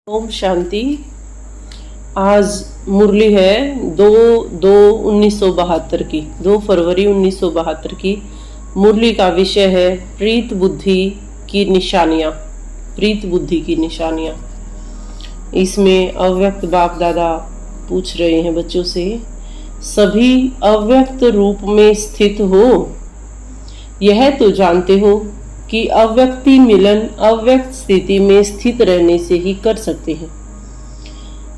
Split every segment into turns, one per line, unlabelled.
ओम शांति। आज मुरली है 2/2/1972 की, 2 फरवरी 1972 की। मुरली का विषय है प्रीत बुद्धि की निशानियाँ। प्रीत बुद्धि की निशानियाँ। इसमें अव्यक्त बाप दादा पूछ रहे हैं बच्चों से, सभी अव्यक्त रूप में स्थित हो, यह तो जानते हो कि अव्यक्ति मिलन अव्यक्त स्थिति में स्थित रहने से ही कर सकते हैं।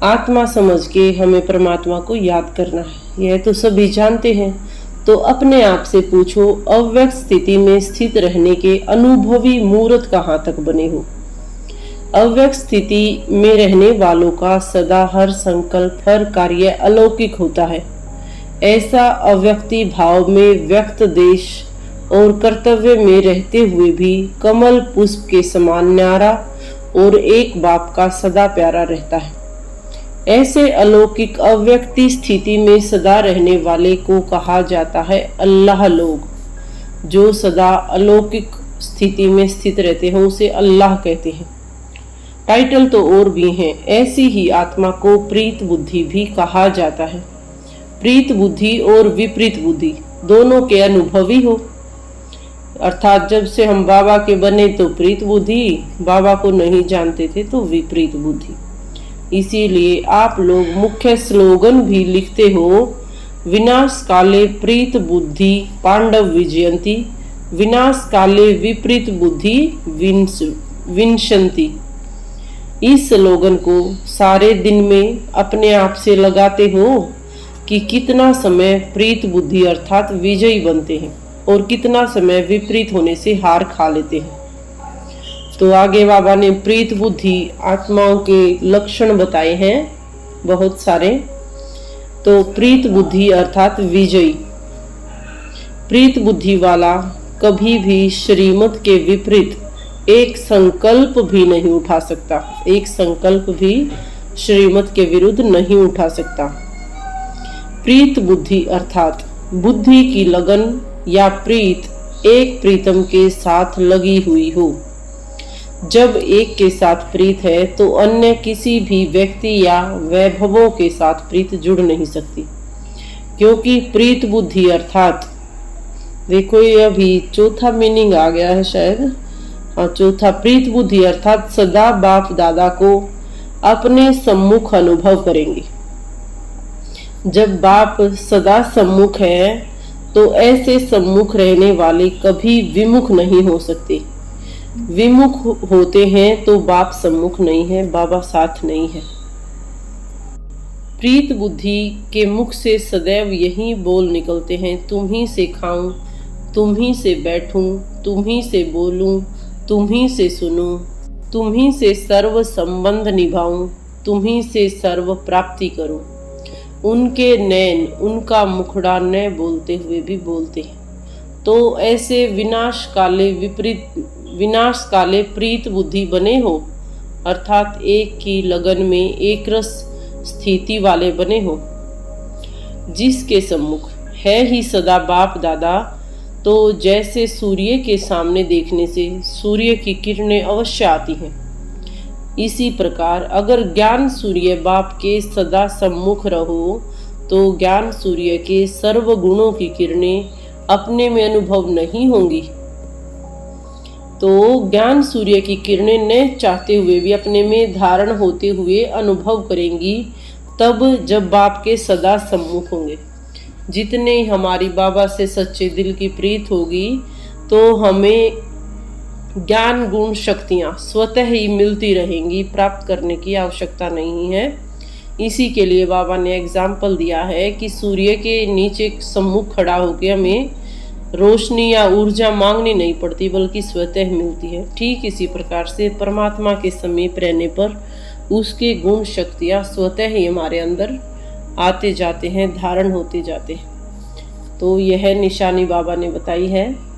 आत्मा समझ के हमें परमात्मा को याद करना है, यह तो सभी जानते हैं। तो अपने आप से पूछो, अव्यक्त स्थिति में स्थित रहने के अनुभवी मूर्त कहाँ तक बने हो। अव्यक्त स्थिति में रहने वालों का सदा हर संकल्प हर कार्य अलौकिक होता है। ऐसा अव्यक्ति भाव में व्यक्त देश और कर्तव्य में रहते हुए भी कमल पुष्प के समान न्यारा और एक बाप का सदा प्यारा रहता है। ऐसे अलौकिक अव्यक्ति स्थिति में सदा रहने वाले को कहा जाता है अल्लाह लोग। जो सदा अलौकिक स्थिति में स्थित रहते हैं उसे अल्लाह कहते हैं। टाइटल तो और भी हैं। ऐसी ही आत्मा को प्रीत बुद्धि भी कहा जाता है। प्रीत बुद्धि और विपरीत बुद्धि दोनों के अनुभवी हो, अर्थात जब से हम बाबा के बने तो प्रीत बुद्धि, बाबा को नहीं जानते थे तो विपरीत बुद्धि। इसीलिए आप लोग मुख्य स्लोगन भी लिखते हो, विनाश काले प्रीत बुद्धि पांडव विजयंती, विनाश काले विपरीत बुद्धि विनशंति। इस स्लोगन को सारे दिन में अपने आप से लगाते हो कि कितना समय प्रीत बुद्धि अर्थात विजयी बनते हैं और कितना समय विपरीत होने से हार खा लेते हैं। तो आगे बाबा ने प्रीत बुद्धि आत्माओं के लक्षण बताए हैं बहुत सारे। तो प्रीत बुद्धि अर्थात विजयी। प्रीत बुद्धि वाला कभी भी श्रीमत के विपरीत एक संकल्प भी नहीं उठा सकता। एक संकल्प भी श्रीमत के विरुद्ध नहीं उठा सकता। प्रीत बुद्धि अर्थात बुद्धि की लगन या प्रीत एक प्रीतम के साथ लगी हुई हो। जब एक के साथ प्रीत है तो अन्य किसी भी व्यक्ति या वैभवों के साथ प्रीत जुड़ नहीं सकती, क्योंकि प्रीत बुद्धि अर्थात, देखो ये अभी चौथा मीनिंग आ गया है शायद। चौथा, प्रीत बुद्धि अर्थात सदा बाप दादा को अपने सम्मुख अनुभव करेंगे। जब बाप सदा सम्मुख है तो ऐसे सम्मुख रहने वाले कभी विमुख नहीं हो सकते। विमुख होते हैं तो बाप सम्मुख नहीं है, बाबा साथ नहीं है। प्रीत बुद्धि के मुख से सदैव यही बोल निकलते हैं, तुम ही से खाऊं, तुम ही से बैठूं, तुम ही से बोलूं, तुम ही से सुनूं, तुम ही से सर्व संबंध निभाऊं, तुम ही से सर्व प्राप्ति करूं। उनके नैन, उनका मुखड़ा न बोलते हुए भी बोलते हैं। तो ऐसे विनाश काले प्रीत बुद्धि बने हो, अर्थात एक की लगन में एक रस स्थिति वाले बने हो। जिसके सम्मुख है ही सदा बाप दादा, तो जैसे सूर्य के सामने देखने से सूर्य की किरणें अवश्य आती हैं, इसी प्रकार अगर ज्ञान सूर्य बाप के सदा सम्मुख रहो तो ज्ञान सूर्य के सर्व गुणों की किरणें अपने में अनुभव नहीं होंगी। तो ज्ञान सूर्य की किरणें न चाहते हुए भी अपने में धारण होते हुए अनुभव करेंगी, तब जब बाप के सदा सम्मुख होंगे। जितने हमारी बाबा से सच्चे दिल की प्रीत होगी तो हमें ज्ञान गुण शक्तियाँ स्वतः ही मिलती रहेंगी, प्राप्त करने की आवश्यकता नहीं है। इसी के लिए बाबा ने एग्जाम्पल दिया है कि सूर्य के नीचे सम्मुख खड़ा होकर हमें रोशनी या ऊर्जा मांगनी नहीं पड़ती, बल्कि स्वतः मिलती है। ठीक इसी प्रकार से परमात्मा के समीप रहने पर उसके गुण शक्तियाँ स्वतः ही हमारे अंदर आते जाते हैं, धारण होते जाते हैं। तो यह निशानी बाबा ने बताई है।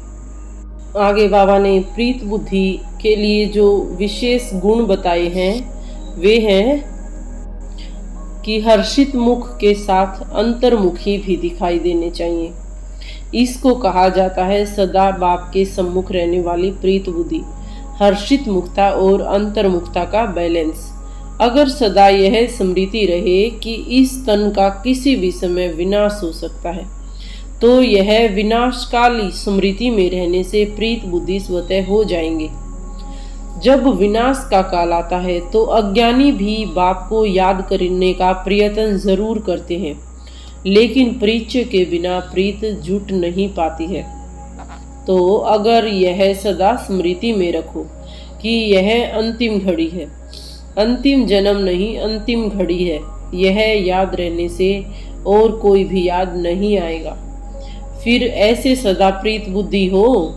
आगे बाबा ने प्रीत बुद्धि के लिए जो विशेष गुण बताए हैं वे हैं कि हर्षित मुख के साथ अंतर्मुखी भी दिखाई देने चाहिए। इसको कहा जाता है सदा बाप के सम्मुख रहने वाली प्रीत बुद्धि। हर्षित मुक्ता और अंतर्मुखता का बैलेंस। अगर सदा यह स्मृति रहे कि इस तन का किसी भी समय विनाश हो सकता है, तो यह विनाशकाली स्मृति में रहने से प्रीत बुद्धि स्वतः हो जाएंगे। जब विनाश का काल आता है तो अज्ञानी भी बाप को याद करने का प्रयत्न जरूर करते हैं, लेकिन परिचय के बिना प्रीत जुट नहीं पाती है। तो अगर यह सदा स्मृति में रखो कि यह अंतिम घड़ी है, अंतिम जन्म नहीं अंतिम घड़ी है, यह याद रहने से और कोई भी याद नहीं आएगा, फिर ऐसे सदा प्रीत बुद्धि हो।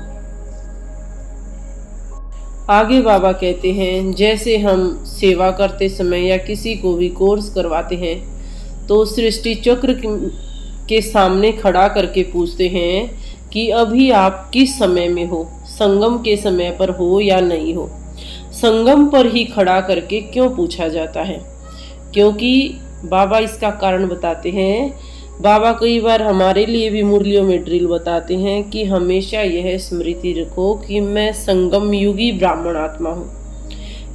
आगे बाबा कहते हैं, जैसे हम सेवा करते समय या किसी को भी कोर्स करवाते हैं तो सृष्टि चक्र के सामने खड़ा करके पूछते हैं कि अभी आप किस समय में हो, संगम के समय पर हो या नहीं हो। संगम पर ही खड़ा करके क्यों पूछा जाता है? क्योंकि बाबा इसका कारण बताते हैं। बाबा कई बार हमारे लिए भी मुरलियों में ड्रिल बताते हैं कि हमेशा यह स्मृति रखो कि मैं संगम युगी ब्राह्मण आत्मा हूँ,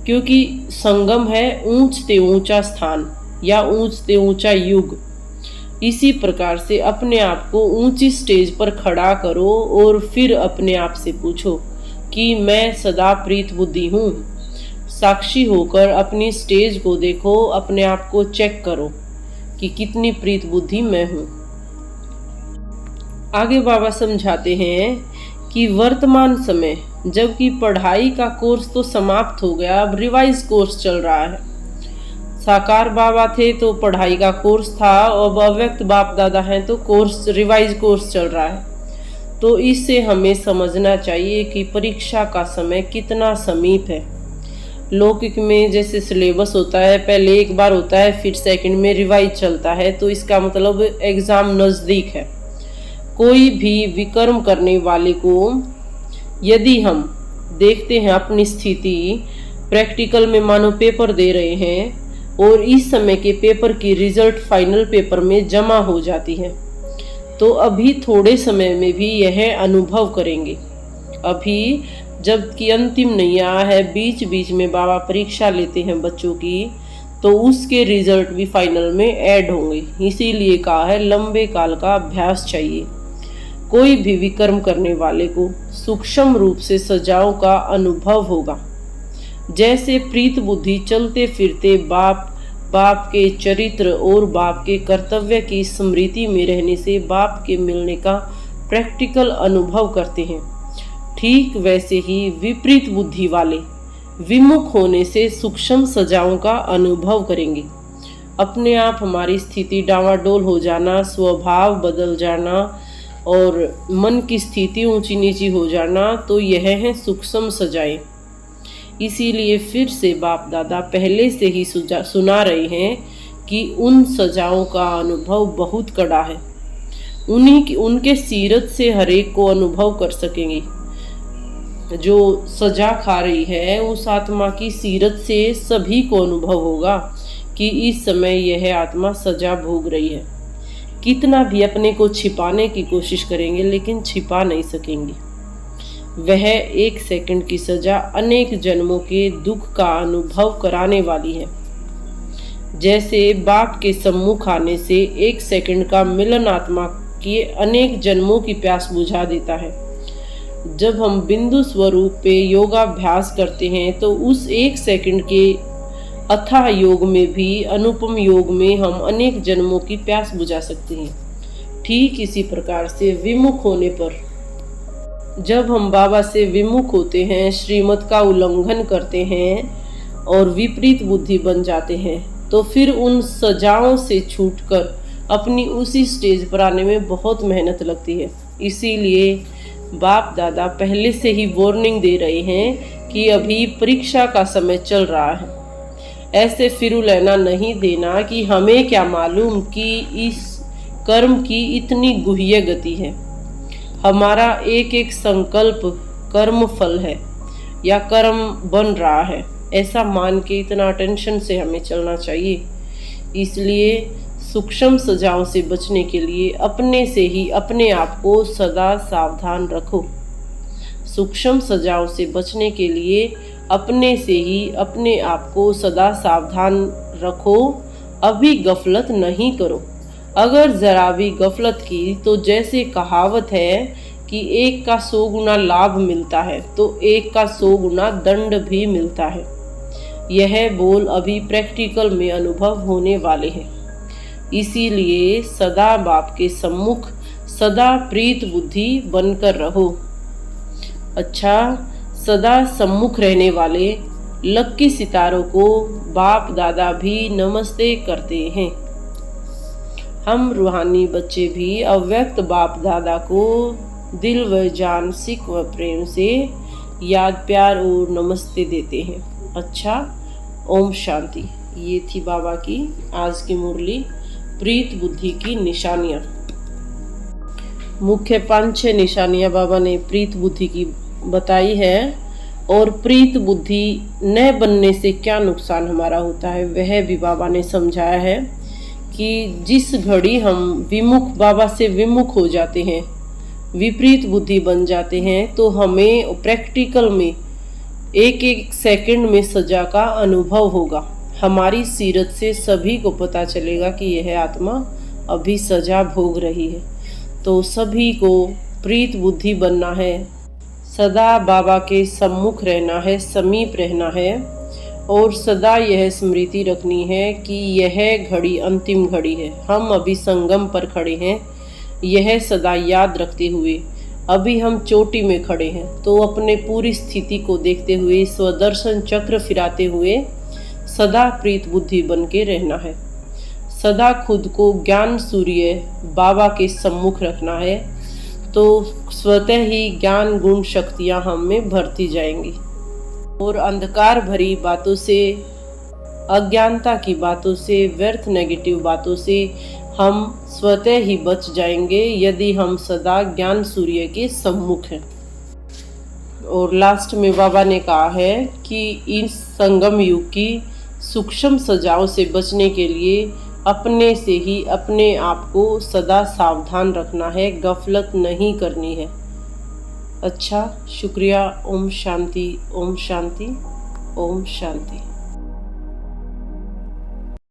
क्योंकि संगम है ऊंचते ऊंचा स्थान या ऊंचते ऊंचा युग। इसी प्रकार से अपने आप को ऊंची स्टेज पर खड़ा करो और फिर अपने आप से पूछो कि मैं सदा प्रीत बुद्धि हूँ। साक्षी होकर अपनी स्टेज को देखो, अपने आप को चेक करो कि कितनी प्रीत बुद्धि मैं हूँ। आगे बाबा समझाते हैं कि वर्तमान समय जबकि पढ़ाई का कोर्स तो समाप्त हो गया, अब रिवाइज कोर्स चल रहा है। साकार बाबा थे तो पढ़ाई का कोर्स था, अब अव्यक्त बाप दादा हैं तो कोर्स रिवाइज कोर्स चल रहा है। तो इससे हमें समझना चाहिए कि परीक्षा का समय कितना समीप है। लौकिक में जैसे सिलेबस होता है, पहले एक बार होता है फिर सेकंड में रिवाइज चलता है, तो इसका मतलब एग्ज़ाम नज़दीक है। कोई भी विकर्म करने वाले को यदि हम देखते हैं अपनी स्थिति, प्रैक्टिकल में मानो पेपर दे रहे हैं और इस समय के पेपर की रिजल्ट फाइनल पेपर में जमा हो जाती है, तो अभी थोड़े समय में भी यह अनुभव करेंगे। अभी जबकि अंतिम नहीं आया है, बीच बीच में बाबा परीक्षा लेते हैं बच्चों की, तो उसके रिजल्ट भी फाइनल में ऐड होंगे। इसीलिए कहा है लंबे काल का अभ्यास चाहिए। कोई भी विकर्म करने वाले को सूक्ष्म रूप से सजाओं का अनुभव होगा। जैसे प्रीत बुद्धि चलते फिरते बाप के चरित्र और बाप के कर्तव्य की स्मृति में रहने से बाप के मिलने का प्रैक्टिकल अनुभव करते हैं, ठीक वैसे ही विपरीत बुद्धि वाले विमुख होने से सूक्ष्म सजाओं का अनुभव करेंगे। अपने आप हमारी स्थिति डावाडोल हो जाना, स्वभाव बदल जाना और मन की स्थिति ऊंची नीची हो जाना, तो यह है सूक्ष्म सजाएं। इसीलिए फिर से बाप दादा पहले से ही सुना रहे हैं कि उन सजाओं का अनुभव बहुत कड़ा है। उनके सीरत से हर एक को अनुभव कर सकेंगे। जो सजा खा रही है उस आत्मा की सीरत से सभी को अनुभव होगा कि इस समय यह आत्मा सजा भोग रही है। कितना भी अपने को छिपाने की कोशिश करेंगे लेकिन छिपा नहीं सकेंगे। वह 1 सेकंड की सजा अनेक जन्मों के दुख का अनुभव कराने वाली है। जैसे बाप के सम्मुख आने से 1 सेकंड का मिलन आत्मा के अनेक जन्मों की प्यास बुझा देता है। जब हम बिंदु स्वरूप पे योगाभ्यास करते हैं तो उस 1 सेकंड के अथाह योग में भी, अनुपम योग में हम अनेक जन्मों की प्यास बुझा सकते हैं। ठीक इसी प्रकार से विमुख होने पर, जब हम बाबा से विमुख होते हैं, श्रीमत का उल्लंघन करते हैं और विपरीत बुद्धि बन जाते हैं, तो फिर उन सजाओं से छूटकर अपनी उसी स्टेज पर आने में बहुत मेहनत लगती है। इसीलिए बाप दादा पहले से ही वार्निंग दे रहे हैं कि अभी परीक्षा का समय चल रहा है। ऐसे फिरूलैना नहीं देना कि हमें क्या मालूम कि इस कर्म की इतनी गुह्य गति है। हमारा एक एक संकल्प कर्म फल है या कर्म बन रहा है, ऐसा मान के इतना अटेंशन से हमें चलना चाहिए। इसलिए सूक्ष्म सजाओं से बचने के लिए अपने से ही अपने आप को सदा सावधान रखो। सूक्ष्म सजाओं से बचने के लिए अपने से ही अपने आप को सदा सावधान रखो, अभी गफलत नहीं करो। अगर जरा भी गफलत की तो जैसे कहावत है कि एक का 100 गुना लाभ मिलता है तो एक का 100 गुना दंड भी मिलता है। यह बोल अभी प्रैक्टिकल में अनुभव होने वाले हैं। इसीलिए सदा बाप के सम्मुख सदा प्रीत बुद्धि बनकर रहो। अच्छा, सदा सम्मुख रहने वाले लक्की सितारों को बाप दादा भी नमस्ते करते हैं। हम रूहानी बच्चे भी अव्यक्त बाप दादा को दिल व जान सिक व प्रेम से याद प्यार और नमस्ते देते हैं। अच्छा, ओम शांति। ये थी बाबा की आज की मुरली, प्रीत बुद्धि की निशानियाँ। मुख्य 5-6 निशानियाँ बाबा ने प्रीत बुद्धि की बताई है, और प्रीत बुद्धि न बनने से क्या नुकसान हमारा होता है वह भी बाबा ने समझाया है कि जिस घड़ी हम विमुख बाबा से विमुख हो जाते हैं, विपरीत बुद्धि बन जाते हैं, तो हमें प्रैक्टिकल में एक एक सेकंड में सजा का अनुभव होगा। हमारी सीरत से सभी को पता चलेगा कि यह आत्मा अभी सजा भोग रही है। तो सभी को प्रीत बुद्धि बनना है, सदा बाबा के सम्मुख रहना है, समीप रहना है, और सदा यह स्मृति रखनी है कि यह घड़ी अंतिम घड़ी है। हम अभी संगम पर खड़े हैं, यह सदा याद रखते हुए अभी हम चोटी में खड़े हैं। तो अपने पूरी स्थिति को देखते हुए स्वदर्शन चक्र फिराते हुए सदा प्रीत बुद्धि बन के रहना है। सदा खुद को ज्ञान सूर्य बाबा के सम्मुख रखना है, तो स्वतः ही ज्ञान गुण शक्तियाँ हम में भरती जाएंगी, और अंधकार भरी बातों से, अज्ञानता की बातों से, व्यर्थ नेगेटिव बातों से हम स्वतः ही बच जाएंगे यदि हम सदा ज्ञान सूर्य के सम्मुख हैं। और लास्ट में बाबा ने कहा है कि इस संगम युग की सूक्ष्म सजाओं से बचने के लिए अपने से ही अपने आप को सदा सावधान रखना है, गफलत नहीं करनी है। अच्छा, शुक्रिया। ओम शांति, ओम शांति, ओम शांति।